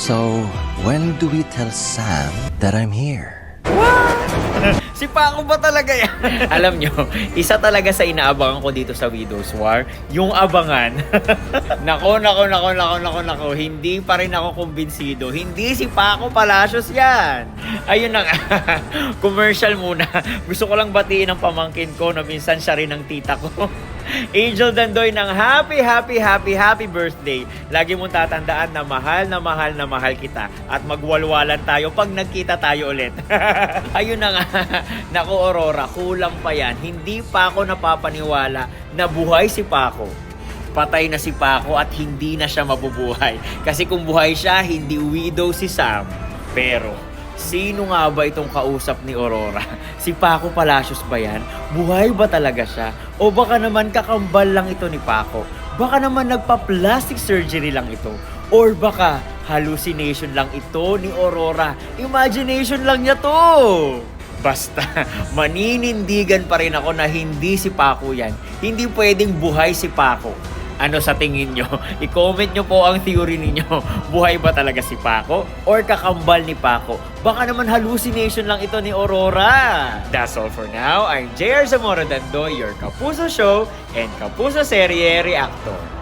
So, when do we tell Sam that I'm here? Si Paco ba talaga yan? Alam nyo, isa talaga sa inaabangan ko dito sa Widow's War, yung abangan. Nako, hindi pa rin ako kumbinsido. Hindi si Paco Palacios yan. Ayun na nga, commercial muna. Gusto ko lang batiin ang pamangkin ko na minsan siya rin ang tita ko. Angel Dandoy ng happy birthday. Lagi mong tatandaan na mahal kita at magwalwalan tayo pag nagkita tayo ulit. Ayun na nga. Naku Aurora, kulang pa yan. Hindi pa ako napapaniwala na buhay si Paco. Patay na si Paco at hindi na siya mabubuhay. Kasi kung buhay siya, hindi widow si Sam. Pero sino nga ba itong kausap ni Aurora? Si Paco Palacios ba yan? Buhay ba talaga siya? O baka naman kakambal lang ito ni Paco? Baka naman nagpa-plastic surgery lang ito? Or baka hallucination lang ito ni Aurora? Imagination lang niya to! Basta, maninindigan pa rin ako na hindi si Paco yan. Hindi pwedeng buhay si Paco. Ano sa tingin nyo? I-comment nyo po ang theory ninyo. Buhay ba talaga si Paco? Or kakambal ni Paco? Baka naman hallucination lang ito ni Aurora. That's all for now. I'm JR Zamora Dandoy, your Kapuso Show and Kapuso Serye Reactor.